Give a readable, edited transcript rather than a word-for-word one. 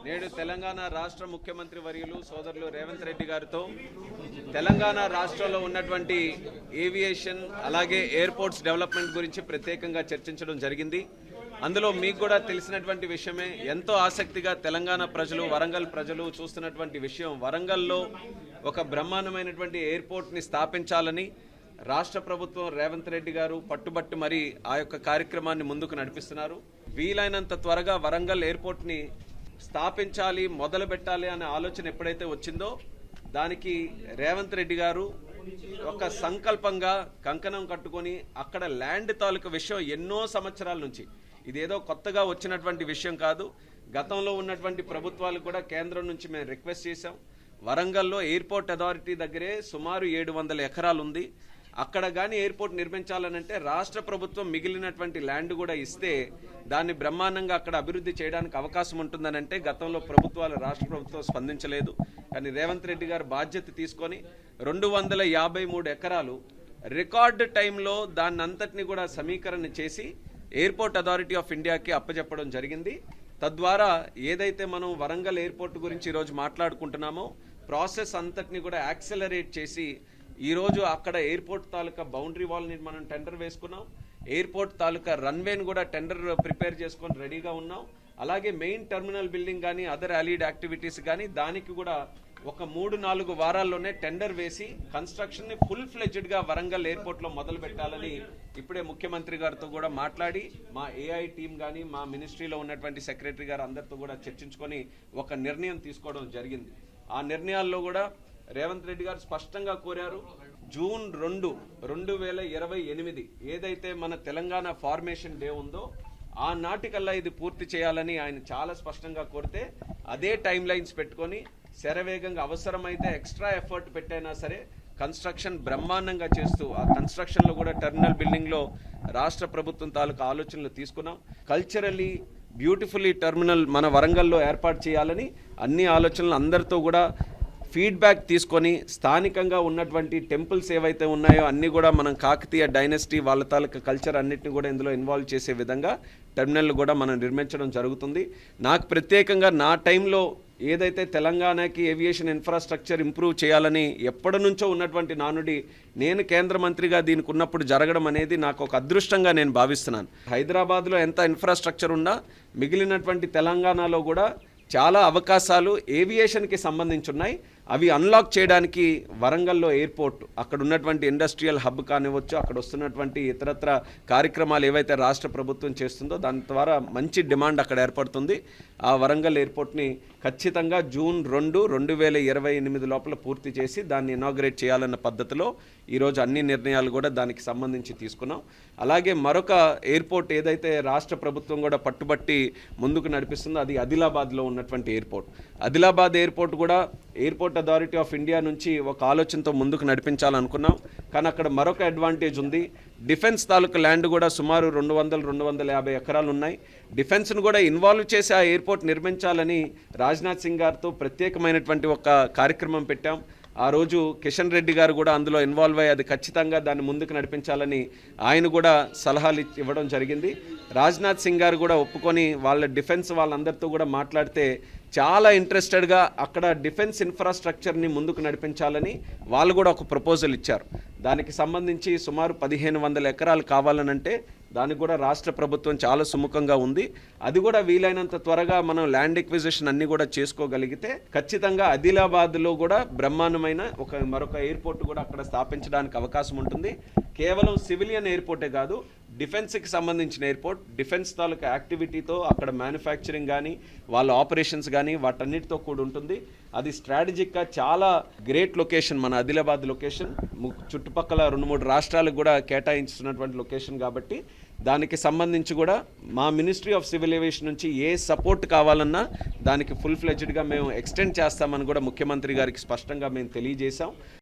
నేడు తెలంగాణ రాష్ట్ర ముఖ్యమంత్రి వర్యులు సోదరులు రేవంత్ రెడ్డి గారితో తెలంగాణ రాష్ట్రంలో ఉన్నటువంటి ఏవియేషన్ అలాగే ఎయిర్పోర్ట్స్ డెవలప్మెంట్ గురించి ప్రత్యేకంగా చర్చించడం జరిగింది. అందులో మీకు కూడా తెలిసినటువంటి విషయమే, ఎంతో ఆసక్తిగా తెలంగాణ ప్రజలు, వరంగల్ ప్రజలు చూస్తున్నటువంటి విషయం, వరంగల్లో ఒక బ్రహ్మాండమైనటువంటి ఎయిర్పోర్ట్ని స్థాపించాలని రాష్ట్ర ప్రభుత్వం రేవంత్ రెడ్డి గారు పట్టుబట్టి మరి ఆ యొక్క కార్యక్రమాన్ని ముందుకు నడిపిస్తున్నారు. వీలైనంత త్వరగా వరంగల్ ఎయిర్పోర్ట్ని స్థాపించాలి, మొదలు పెట్టాలి అనే ఆలోచన ఎప్పుడైతే వచ్చిందో దానికి రేవంత్ రెడ్డి గారు ఒక సంకల్పంగా కంకణం కట్టుకొని అక్కడ ల్యాండ్ తాలూకు విషయం ఎన్నో సంవత్సరాల నుంచి, ఇదేదో కొత్తగా వచ్చినటువంటి విషయం కాదు. గతంలో ఉన్నటువంటి ప్రభుత్వాలు కూడా కేంద్రం నుంచి మేము రిక్వెస్ట్ చేశాం. వరంగల్లో ఎయిర్పోర్ట్ అథారిటీ దగ్గరే సుమారు 700 ఎకరాలు ఉంది. అక్కడ కానీ ఎయిర్పోర్ట్ నిర్మించాలనంటే రాష్ట్ర ప్రభుత్వం మిగిలినటువంటి ల్యాండ్ కూడా ఇస్తే దాన్ని బ్రహ్మాండంగా అక్కడ అభివృద్ధి చేయడానికి అవకాశం ఉంటుందనంటే గతంలో ప్రభుత్వాలు, రాష్ట్ర ప్రభుత్వం స్పందించలేదు. కానీ రేవంత్ రెడ్డి గారు బాధ్యత తీసుకొని 253 ఎకరాలు రికార్డు టైంలో దాన్ని అంతటిని కూడా సమీకరణ చేసి ఎయిర్పోర్ట్ అథారిటీ ఆఫ్ ఇండియాకి అప్పచెప్పడం జరిగింది. తద్వారా ఏదైతే మనం వరంగల్ ఎయిర్పోర్ట్ గురించి ఈరోజు మాట్లాడుకుంటున్నామో ప్రాసెస్ అంతటిని కూడా యాక్సెలరేట్ చేసి ఈరోజు అక్కడ ఎయిర్పోర్ట్ తాలూకా బౌండరీ వాల్ని మనం టెండర్ వేసుకున్నాం. ఎయిర్పోర్ట్ తాలూకా రన్వేని కూడా టెండర్ ప్రిపేర్ చేసుకొని రెడీగా ఉన్నాం. అలాగే మెయిన్ టెర్మినల్ బిల్డింగ్ కానీ అదర్ అలీడ్ యాక్టివిటీస్ కానీ దానికి కూడా ఒక 3-4 వారాల్లోనే టెండర్ వేసి కన్స్ట్రక్షన్ని ఫుల్ ఫ్లెడ్జ్డ్గా వరంగల్ ఎయిర్పోర్ట్లో మొదలు పెట్టాలని ఇప్పుడే ముఖ్యమంత్రి గారితో కూడా మాట్లాడి మా ఏఐ టీం కానీ మా మినిస్ట్రీలో ఉన్నటువంటి సెక్రటరీ గారు అందరితో కూడా చర్చించుకొని ఒక నిర్ణయం తీసుకోవడం జరిగింది. ఆ నిర్ణయాల్లో కూడా రేవంత్ రెడ్డి గారు స్పష్టంగా కోరారు, జూన్ 2, 2028 ఏదైతే మన తెలంగాణ ఫార్మేషన్ డే ఉందో ఆ నాటికల్లా ఇది పూర్తి చేయాలని ఆయన చాలా స్పష్టంగా కోరితే అదే టైం లైన్స్ పెట్టుకొని శరవేగంగా అవసరమైతే ఎక్స్ట్రా ఎఫర్ట్ పెట్టైనా సరే కన్స్ట్రక్షన్ బ్రహ్మాండంగా చేస్తూ ఆ కన్స్ట్రక్షన్లో కూడా టెర్మినల్ బిల్డింగ్లో రాష్ట్ర ప్రభుత్వం తాలూకు ఆలోచనలు తీసుకున్నాం. కల్చరల్లీ బ్యూటిఫుల్లీ టెర్మినల్ మన వరంగల్లో ఏర్పాటు చేయాలని అన్ని ఆలోచనలు అందరితో కూడా ఫీడ్బ్యాక్ తీసుకొని స్థానికంగా ఉన్నటువంటి టెంపుల్స్ ఏవైతే ఉన్నాయో అన్నీ కూడా మనం కాకతీయ డైనస్టీ వాళ్ళ తాలూకా కల్చర్ అన్నిటిని కూడా ఇందులో ఇన్వాల్వ్ చేసే విధంగా టెర్మినల్ కూడా మనం నిర్మించడం జరుగుతుంది. నాకు ప్రత్యేకంగా నా టైంలో ఏదైతే తెలంగాణకి ఏవియేషన్ ఇన్ఫ్రాస్ట్రక్చర్ ఇంప్రూవ్ చేయాలని ఎప్పటి నుంచో ఉన్నటువంటి నానుడి నేను కేంద్ర మంత్రిగా దీనికి ఉన్నప్పుడు జరగడం అనేది నాకు ఒక అదృష్టంగా నేను భావిస్తున్నాను. హైదరాబాద్లో ఎంత ఇన్ఫ్రాస్ట్రక్చర్ ఉన్నా మిగిలినటువంటి తెలంగాణలో కూడా చాలా అవకాశాలు ఏవియేషన్కి సంబంధించి ఉన్నాయి. అవి అన్లాక్ చేయడానికి వరంగల్లో ఎయిర్పోర్ట్, అక్కడ ఉన్నటువంటి ఇండస్ట్రియల్ హబ్ కానివ్వచ్చు, అక్కడ వస్తున్నటువంటి ఇతరత్ర కార్యక్రమాలు ఏవైతే రాష్ట్ర ప్రభుత్వం చేస్తుందో దాని ద్వారా మంచి డిమాండ్ అక్కడ ఏర్పడుతుంది. ఆ వరంగల్ ఎయిర్పోర్ట్ని ఖచ్చితంగా జూన్ 2, 2028 లోపల పూర్తి చేసి దాన్ని ఇనాగ్రేట్ చేయాలన్న పద్ధతిలో ఈరోజు అన్ని నిర్ణయాలు కూడా దానికి సంబంధించి తీసుకున్నాం. అలాగే మరొక ఎయిర్పోర్ట్ ఏదైతే రాష్ట్ర ప్రభుత్వం కూడా పట్టుబట్టి ముందుకు నడిపిస్తుందో అది ఆదిలాబాద్లో ఉన్నటువంటి ఎయిర్పోర్ట్. ఆదిలాబాద్ ఎయిర్పోర్ట్ కూడా ఎయిర్పోర్ట్ అథారిటీ ఆఫ్ ఇండియా నుంచి ఒక ఆలోచనతో ముందుకు నడిపించాలనుకున్నాం. కానీ అక్కడ మరొక అడ్వాంటేజ్ ఉంది. డిఫెన్స్ తాలూకు ల్యాండ్ కూడా సుమారు 200-250 ఎకరాలు ఉన్నాయి. డిఫెన్స్ను కూడా ఇన్వాల్వ్ చేసి ఆ ఎయిర్పోర్ట్ నిర్మించాలని రాజ్నాథ్ సింగ్ గారితో ప్రత్యేకమైనటువంటి ఒక కార్యక్రమం పెట్టాం. ఆ రోజు కిషన్ రెడ్డి గారు కూడా అందులో ఇన్వాల్వ్ అయ్యి అది ఖచ్చితంగా దాన్ని ముందుకు నడిపించాలని ఆయన కూడా సలహాలు ఇవ్వడం జరిగింది. రాజ్నాథ్ సింగ్ గారు కూడా ఒప్పుకొని వాళ్ళ డిఫెన్స్ వాళ్ళందరితో కూడా మాట్లాడితే చాలా ఇంట్రెస్టెడ్గా అక్కడ డిఫెన్స్ ఇన్ఫ్రాస్ట్రక్చర్ని ముందుకు నడిపించాలని వాళ్ళు కూడా ఒక ప్రపోజల్ ఇచ్చారు. దానికి సంబంధించి సుమారు 1500 ఎకరాలు కావాలనంటే దానికి కూడా రాష్ట్ర ప్రభుత్వం చాలా సుముఖంగా ఉంది. అది కూడా వీలైనంత త్వరగా మనం ల్యాండ్ ఎక్విజిషన్ అన్ని కూడా చేసుకోగలిగితే ఖచ్చితంగా ఆదిలాబాద్లో కూడా బ్రహ్మాండమైన మరొక ఎయిర్పోర్ట్ కూడా అక్కడ స్థాపించడానికి అవకాశం ఉంటుంది. కేవలం సివిలియన్ ఎయిర్పోర్టే కాదు, డిఫెన్స్కి సంబంధించిన ఎయిర్పోర్ట్, డిఫెన్స్ తాలూకా యాక్టివిటీతో అక్కడ మ్యానుఫ్యాక్చరింగ్ కానీ వాళ్ళ ఆపరేషన్స్ కానీ వాటన్నిటితో కూడా ఉంటుంది. అది స్ట్రాటజిక్గా చాలా గ్రేట్ లొకేషన్ మన ఆదిలాబాద్ లొకేషన్. చుట్టుపక్కల 2-3 రాష్ట్రాలకు కూడా కేటాయించుతున్నటువంటి లొకేషన్ కాబట్టి దానికి సంబంధించి కూడా మా మినిస్ట్రీ ఆఫ్ సివిల్ ఏవియేషన్ నుంచి ఏ సపోర్ట్ కావాలన్నా దానికి ఫుల్ ఫ్లెడ్జ్డ్గా మేము ఎక్స్టెండ్ చేస్తామని కూడా ముఖ్యమంత్రి గారికి స్పష్టంగా మేము తెలియజేశాం.